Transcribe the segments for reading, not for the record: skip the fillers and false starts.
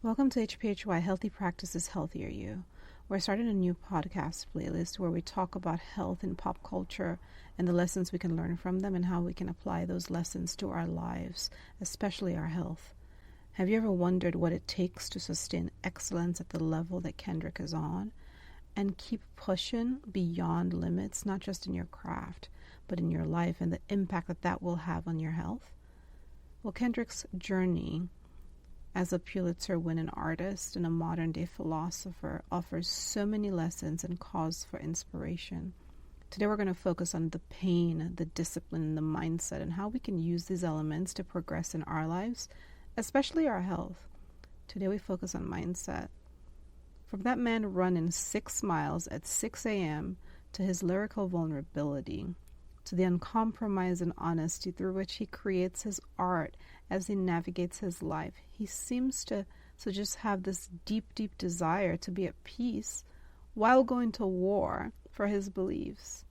Welcome to HPHY Healthy Practices Healthier You. We're starting a new podcast playlist where we talk about health in pop culture and the lessons we can learn from them and how we can apply those lessons to our lives, especially our health. Have you ever wondered what it takes to sustain excellence at the level that Kendrick is on and keep pushing beyond limits, not just in your craft, but in your life and the impact that that will have on your health? Well, Kendrick's journey as a Pulitzer-winning artist and a modern-day philosopher offers so many lessons and cause for inspiration. Today we're going to focus on the pain, the discipline, and the mindset, and how we can use these elements to progress in our lives, especially our health. Today we focus on mindset. From that man running 6 miles at 6 a.m. to his lyrical vulnerability, to the uncompromising honesty through which he creates his art as he navigates his life. He seems to just have this deep, deep desire to be at peace while going to war for his beliefs.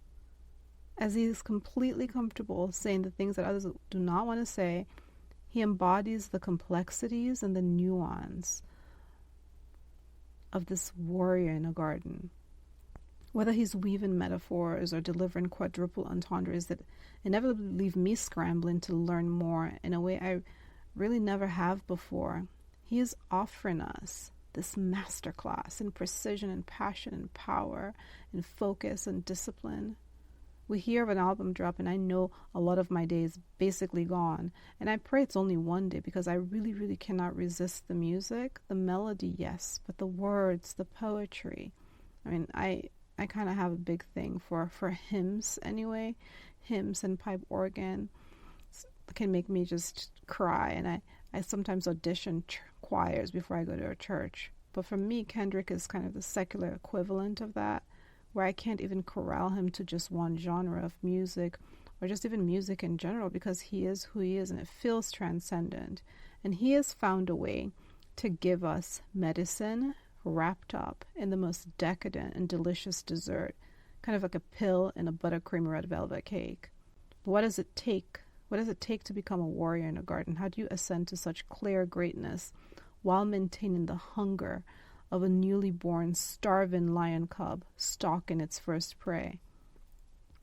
As he is completely comfortable saying the things that others do not want to say, he embodies the complexities and the nuance of this warrior in a garden. Whether he's weaving metaphors or delivering quadruple entendres that inevitably leave me scrambling to learn more in a way I really never have before, he is offering us this masterclass in precision and passion and power and focus and discipline. We hear of an album drop and I know a lot of my day is basically gone. And I pray it's only one day because I really, really cannot resist the music. The melody, yes, but the words, the poetry. I mean, I kind of have a big thing for hymns anyway. Hymns and pipe organ can make me just cry. And I sometimes audition choirs before I go to a church. But for me, Kendrick is kind of the secular equivalent of that, where I can't even corral him to just one genre of music or just even music in general, because he is who he is and it feels transcendent. And he has found a way to give us medicine wrapped up in the most decadent and delicious dessert, kind of like a pill in a buttercream red velvet cake. But what does it take? What does it take to become a warrior in a garden? How do you ascend to such clear greatness while maintaining the hunger of a newly born, starving lion cub stalking its first prey?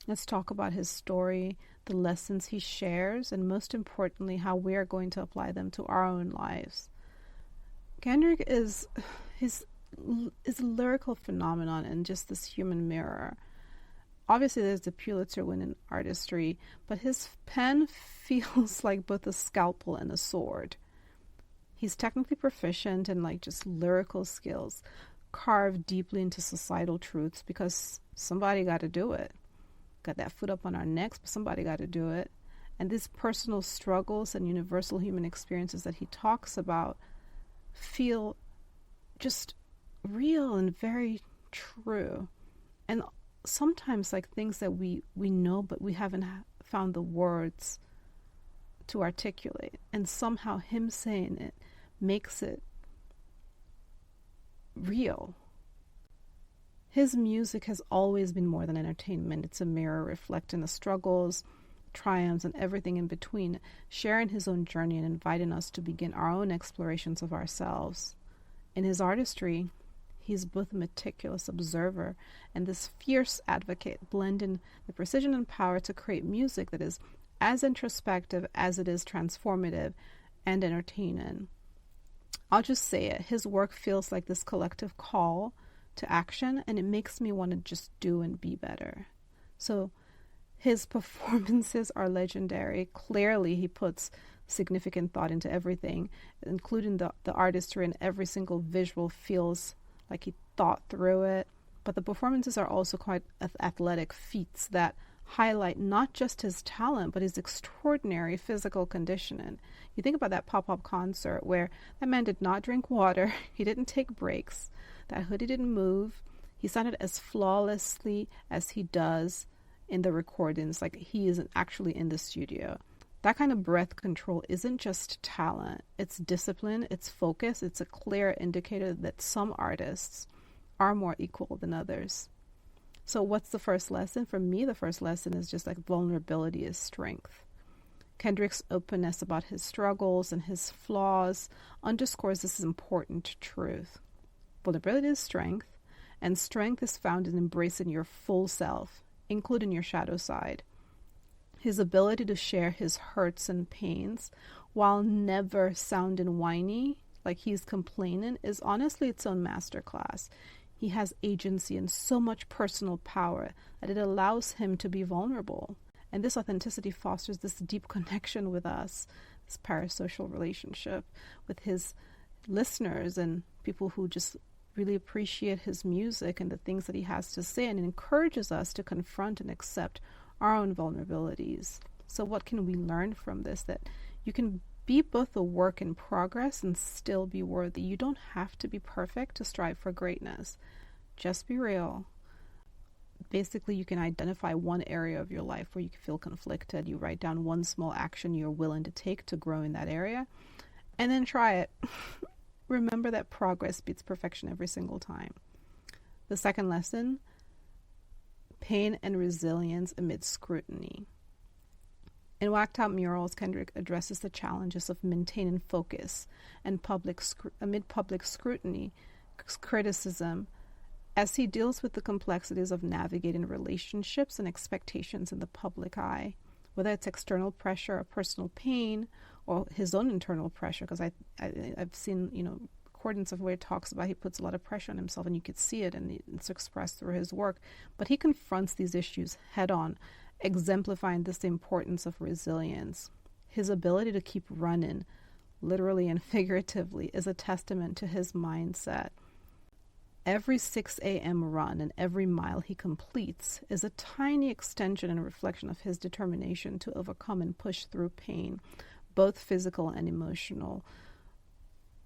Let's talk about his story, the lessons he shares, and most importantly, how we are going to apply them to our own lives. Kendrick is a lyrical phenomenon and just this human mirror. Obviously, there's the Pulitzer-winning artistry, but his pen feels like both a scalpel and a sword. He's technically proficient in just lyrical skills, carved deeply into societal truths because somebody got to do it. Got that foot up on our necks, but somebody got to do it. And these personal struggles and universal human experiences that he talks about feel just real and very true. And sometimes things that we know, but we haven't found the words to articulate. And somehow him saying it makes it real. His music has always been more than entertainment. It's a mirror reflecting the struggles, triumphs, and everything in between, sharing his own journey and inviting us to begin our own explorations of ourselves. In his artistry, he's both a meticulous observer and this fierce advocate, blending the precision and power to create music that is as introspective as it is transformative and entertaining. I'll just say it. His work feels like this collective call to action, and it makes me want to just do and be better. So his performances are legendary. Clearly, he puts significant thought into everything, including the artistry, and every single visual feels like he thought through it. But the performances are also quite athletic feats that highlight not just his talent, but his extraordinary physical conditioning. You think about that pop-up concert where that man did not drink water, he didn't take breaks, that hoodie didn't move, he sounded as flawlessly as he does in the recordings, like he isn't actually in the studio. That kind of breath control isn't just talent, it's discipline, it's focus, it's a clear indicator that some artists are more equal than others. So what's the first lesson? For me, the first lesson is just vulnerability is strength. Kendrick's openness about his struggles and his flaws underscores this important truth. Vulnerability is strength, and strength is found in embracing your full self, including your shadow side. His ability to share his hurts and pains while never sounding whiny, like he's complaining, is honestly its own masterclass. He has agency and so much personal power that it allows him to be vulnerable. And this authenticity fosters this deep connection with us, this parasocial relationship with his listeners and people who just really appreciate his music and the things that he has to say, and it encourages us to confront and accept our own vulnerabilities. So what can we learn from this? That you can be both a work in progress and still be worthy. You don't have to be perfect to strive for greatness. Just be real. Basically, you can identify one area of your life where you feel conflicted. You write down one small action you're willing to take to grow in that area, and then try it. Remember that progress beats perfection every single time. The second lesson, pain and resilience amid scrutiny. In Whacked Out Murals, Kendrick addresses the challenges of maintaining focus and amid public scrutiny, criticism, as he deals with the complexities of navigating relationships and expectations in the public eye, whether it's external pressure or personal pain or his own internal pressure, because I've seen, recordings of where he talks about he puts a lot of pressure on himself, and you could see it, and it's expressed through his work. But he confronts these issues head on, exemplifying this importance of resilience. His ability to keep running, literally and figuratively, is a testament to his mindset. Every 6 a.m. run and every mile he completes is a tiny extension and reflection of his determination to overcome and push through pain, both physical and emotional.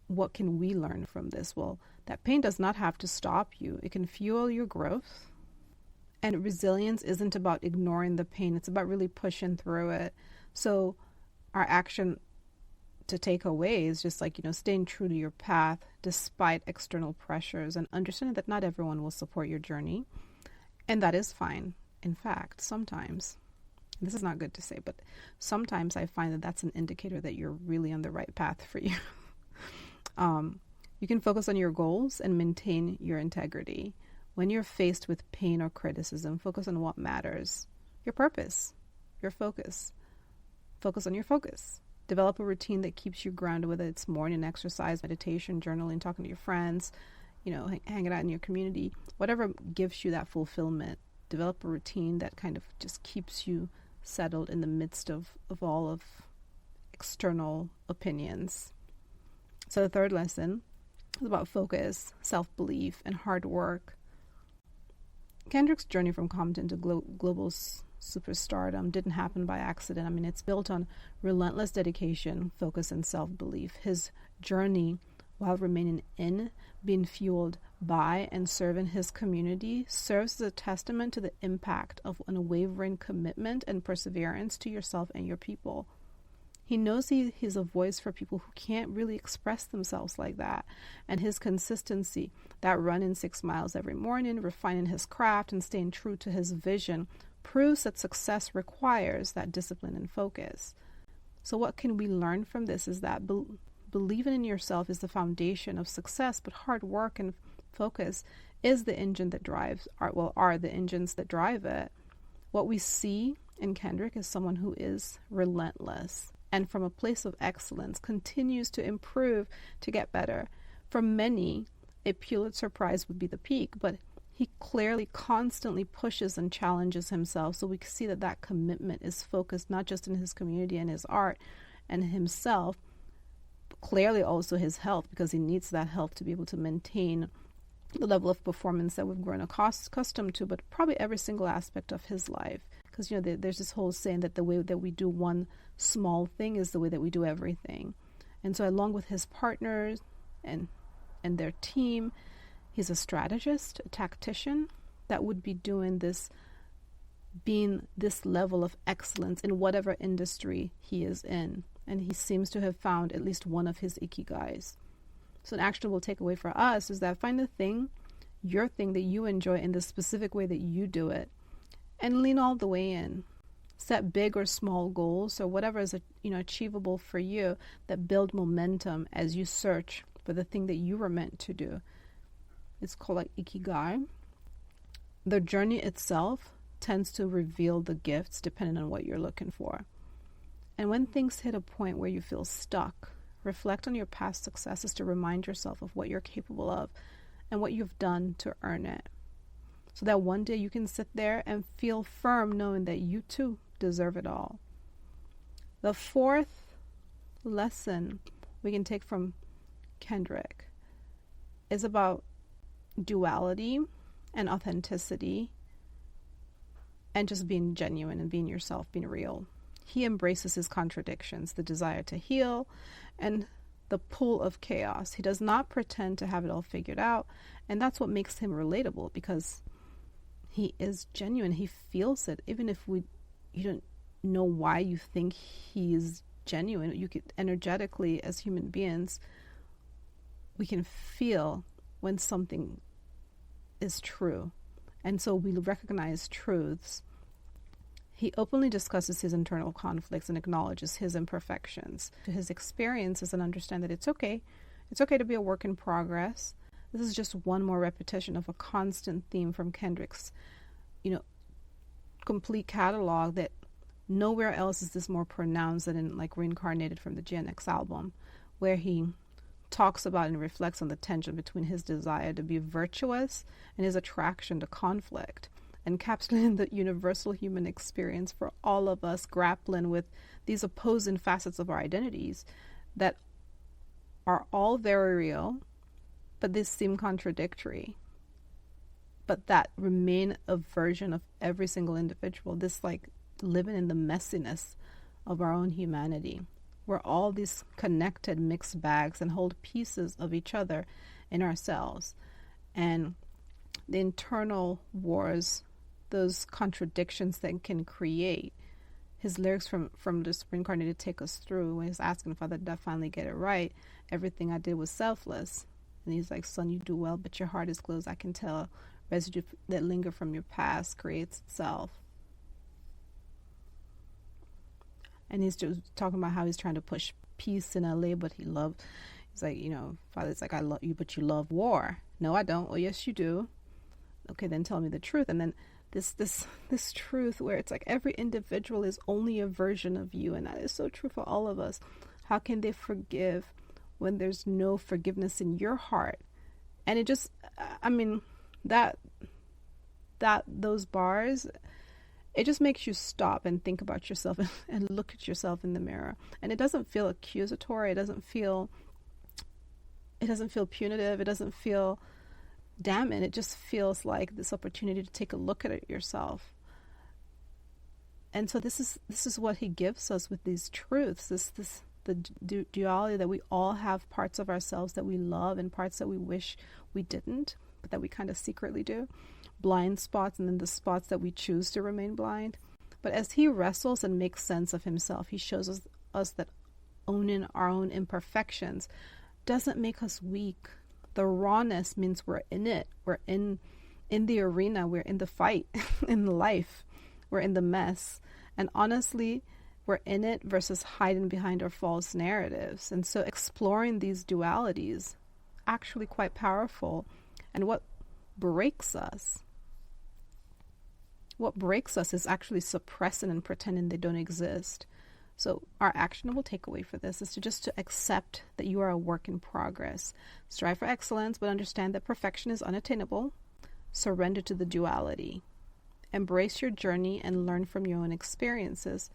What can we learn from this? Well, that pain does not have to stop you. It can fuel your growth. And resilience isn't about ignoring the pain. It's about really pushing through it. So our action to take away is just staying true to your path despite external pressures, and understanding that not everyone will support your journey. And that is fine. In fact, sometimes, this is not good to say, but sometimes I find that that's an indicator that you're really on the right path for you. You can focus on your goals and maintain your integrity. When you're faced with pain or criticism, focus on what matters. Your purpose, your focus. Focus on your focus. Develop a routine that keeps you grounded, whether it's morning exercise, meditation, journaling, talking to your friends, hanging out in your community, whatever gives you that fulfillment. Develop a routine that kind of just keeps you settled in the midst of all of external opinions. So the third lesson is about focus, self-belief, and hard work. Kendrick's journey from Compton to global superstardom didn't happen by accident. It's built on relentless dedication, focus, and self-belief. His journey, while remaining being fueled by, and serving his community, serves as a testament to the impact of unwavering commitment and perseverance to yourself and your people. He knows he's a voice for people who can't really express themselves like that. And his consistency, that running 6 miles every morning, refining his craft, and staying true to his vision, proves that success requires that discipline and focus. So what can we learn from this is that believing in yourself is the foundation of success, but hard work and focus is the engine that drives, are the engines that drive it. What we see in Kendrick is someone who is relentless, and from a place of excellence continues to improve to get better. For many, a Pulitzer Prize would be the peak, but he clearly constantly pushes and challenges himself. So we can see that commitment is focused not just in his community and his art and himself, but clearly also his health, because he needs that health to be able to maintain the level of performance that we've grown accustomed to, but probably every single aspect of his life. Because, there's this whole saying that the way that we do one small thing is the way that we do everything. And so along with his partners and their team, he's a strategist, a tactician that would be doing this, being this level of excellence in whatever industry he is in. And he seems to have found at least one of his ikigais. So an actionable takeaway for us is that find the thing, your thing that you enjoy in the specific way that you do it, and lean all the way in. Set big or small goals, or whatever is achievable for you, that build momentum as you search for the thing that you were meant to do. It's called like ikigai. The journey itself tends to reveal the gifts depending on what you're looking for. And when things hit a point where you feel stuck, reflect on your past successes to remind yourself of what you're capable of and what you've done to earn it. So that one day you can sit there and feel firm knowing that you too deserve it all. The fourth lesson we can take from Kendrick is about duality and authenticity and just being genuine and being yourself, being real. He embraces his contradictions, the desire to heal and the pull of chaos. He does not pretend to have it all figured out, and that's what makes him relatable, because he is genuine. He feels it. Even if you don't know why you think he is genuine, you could energetically, as human beings, we can feel when something is true. And so we recognize truths. He openly discusses his internal conflicts and acknowledges his imperfections, to his experiences, and understand that it's okay. It's okay to be a work in progress. This is just one more repetition of a constant theme from Kendrick's, complete catalog, that nowhere else is this more pronounced than in like Reincarnated from the Gen X album, where he talks about and reflects on the tension between his desire to be virtuous and his attraction to conflict, encapsulating the universal human experience for all of us, grappling with these opposing facets of our identities that are all very real, but they seem contradictory, but that remain a version of every single individual, this like living in the messiness of our own humanity. We're all these connected mixed bags and hold pieces of each other in ourselves. And the internal wars, those contradictions that can create. His lyrics from this Reincarnated take us through when he's asking, Father, did I finally get it right? Everything I did was selfless. And he's like, son, you do well, but your heart is closed. I can tell. Residue that linger from your past creates itself. And he's just talking about how he's trying to push peace in LA, but he's like, Father's like, I love you, but you love war. No, I don't. Oh, yes, you do. Okay, then tell me the truth. And then this truth where it's like every individual is only a version of you, and that is so true for all of us. How can they forgive when there's no forgiveness in your heart? And it just, those bars, it just makes you stop and think about yourself and look at yourself in the mirror. And it doesn't feel accusatory. It doesn't feel punitive. It doesn't feel damning. It just feels like this opportunity to take a look at it yourself. And so this is what he gives us with these truths. The duality that we all have parts of ourselves that we love and parts that we wish we didn't, but that we kind of secretly do. Blind spots, and then the spots that we choose to remain blind. But as he wrestles and makes sense of himself, he shows us that owning our own imperfections doesn't make us weak. The rawness means we're in it. We're in the arena. We're in the fight, in the life. We're in the mess. And honestly, we're in it versus hiding behind our false narratives. And so exploring these dualities, actually quite powerful. And what breaks us is actually suppressing and pretending they don't exist. So our actionable takeaway for this is to accept that you are a work in progress. Strive for excellence, but understand that perfection is unattainable. Surrender to the duality. Embrace your journey and learn from your own experiences.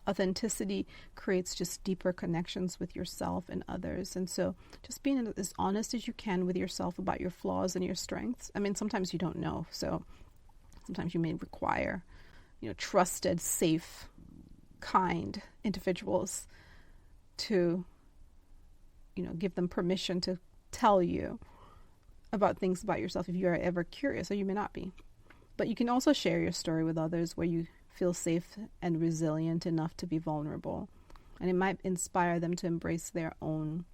Authenticity creates just deeper connections with yourself and others. And so just being as honest as you can with yourself about your flaws and your strengths. Sometimes you don't know. So sometimes you may require, trusted, safe, kind individuals to, give them permission to tell you about things about yourself if you are ever curious, or you may not be. But you can also share your story with others where you feel safe and resilient enough to be vulnerable. And it might inspire them to embrace their own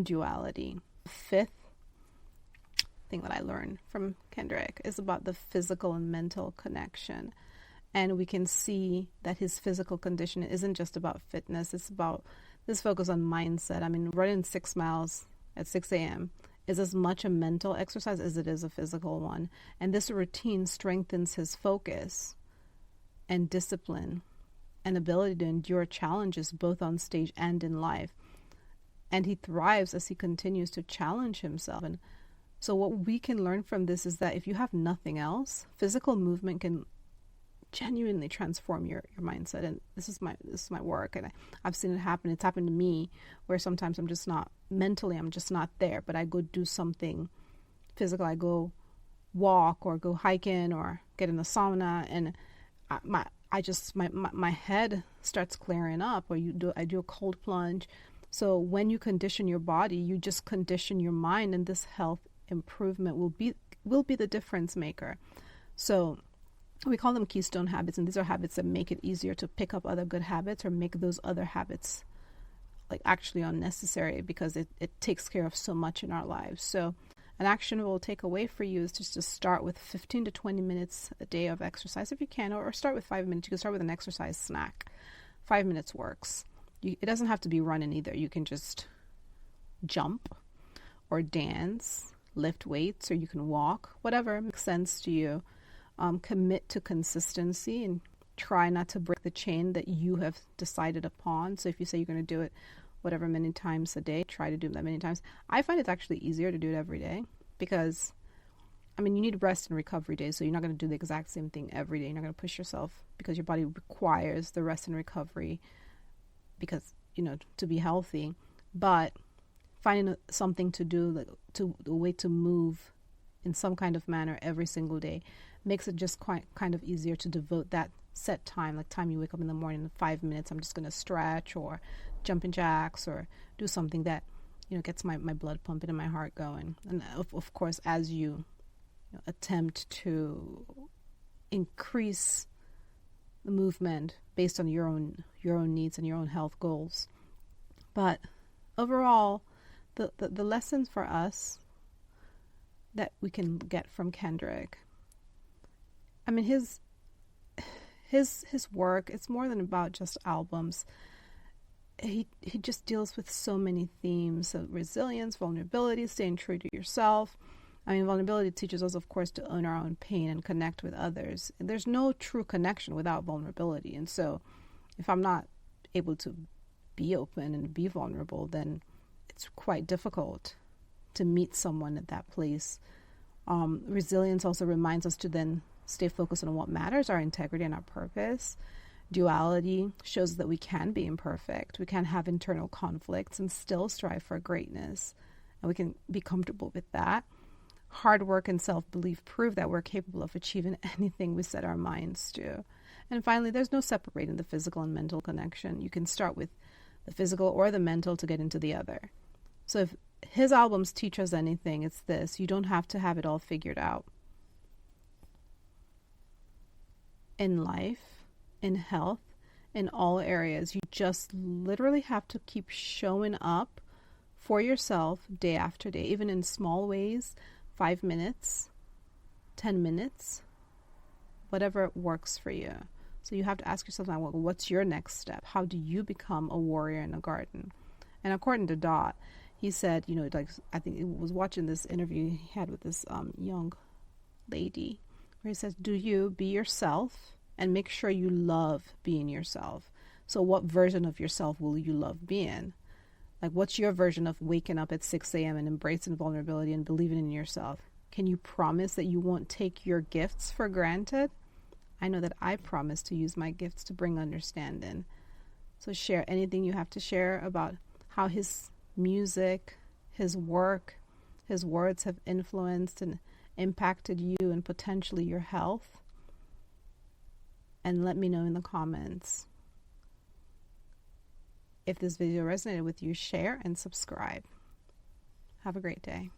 duality. Fifth thing that I learned from Kendrick is about the physical and mental connection. And we can see that his physical condition isn't just about fitness. It's about this focus on mindset. I mean, running 6 miles at 6 a.m. is as much a mental exercise as it is a physical one. And this routine strengthens his focus and discipline and ability to endure challenges both on stage and in life. And he thrives as he continues to challenge himself. And so what we can learn from this is that if you have nothing else, physical movement can genuinely transform your mindset. And this is my work, and I've seen it happen. It's happened to me where sometimes I'm just not mentally, I'm just not there, but I go do something physical. I go walk or go hiking or get in the sauna, and my head starts clearing up. Or I do a cold plunge. So when you condition your body, you just condition your mind, and this health improvement will be the difference maker. So we call them keystone habits, and these are habits that make it easier to pick up other good habits or make those other habits like actually unnecessary, because it takes care of so much in our lives. So an actionable takeaway for you is just to start with 15 to 20 minutes a day of exercise if you can, or start with 5 minutes. You can start with an exercise snack. 5 minutes works. It doesn't have to be running either. You can just jump or dance, lift weights, or you can walk, whatever makes sense to you. Commit to consistency and try not to break the chain that you have decided upon. So if you say you're going to do it whatever many times a day, try to do that many times. I find it's actually easier to do it every day because, I mean, you need rest and recovery days. So you're not going to do the exact same thing every day. You're not going to push yourself because your body requires the rest and recovery because, to be healthy. But finding something to do, a way to move in some kind of manner every single day makes it just kind of easier to devote that set time, like time you wake up in the morning, 5 minutes, I'm just going to stretch or jumping jacks or do something that, gets my blood pumping and my heart going. And of course, as you attempt to increase the movement based on your own needs and your own health goals. But overall, the lessons for us that we can get from Kendrick, I mean, his work, it's more than about just albums. He just deals with so many themes, so resilience, vulnerability, staying true to yourself. I mean, vulnerability teaches us, of course, to own our own pain and connect with others. And there's no true connection without vulnerability. And so if I'm not able to be open and be vulnerable, then it's quite difficult to meet someone at that place. Resilience also reminds us to then stay focused on what matters, our integrity and our purpose. Duality shows that we can be imperfect. We can have internal conflicts and still strive for greatness. And we can be comfortable with that. Hard work and self-belief prove that we're capable of achieving anything we set our minds to. And finally, there's no separating the physical and mental connection. You can start with the physical or the mental to get into the other. So if his albums teach us anything, it's this: you don't have to have it all figured out. In life, in health, in all areas, you just literally have to keep showing up for yourself day after day, even in small ways. 5 minutes, 10 minutes, whatever works for you. So you have to ask yourself now, well, what's your next step? How do you become a warrior in a garden? And according to Dot, he said, I think he was watching this interview he had with this young lady, where he says, do you be yourself and make sure you love being yourself. So what version of yourself will you love being? Like, what's your version of waking up at 6 a.m. and embracing vulnerability and believing in yourself? Can you promise that you won't take your gifts for granted? I know that I promise to use my gifts to bring understanding. So share anything you have to share about how his music, his work, his words have influenced and impacted you and potentially your health. And let me know in the comments. If this video resonated with you, share and subscribe. Have a great day.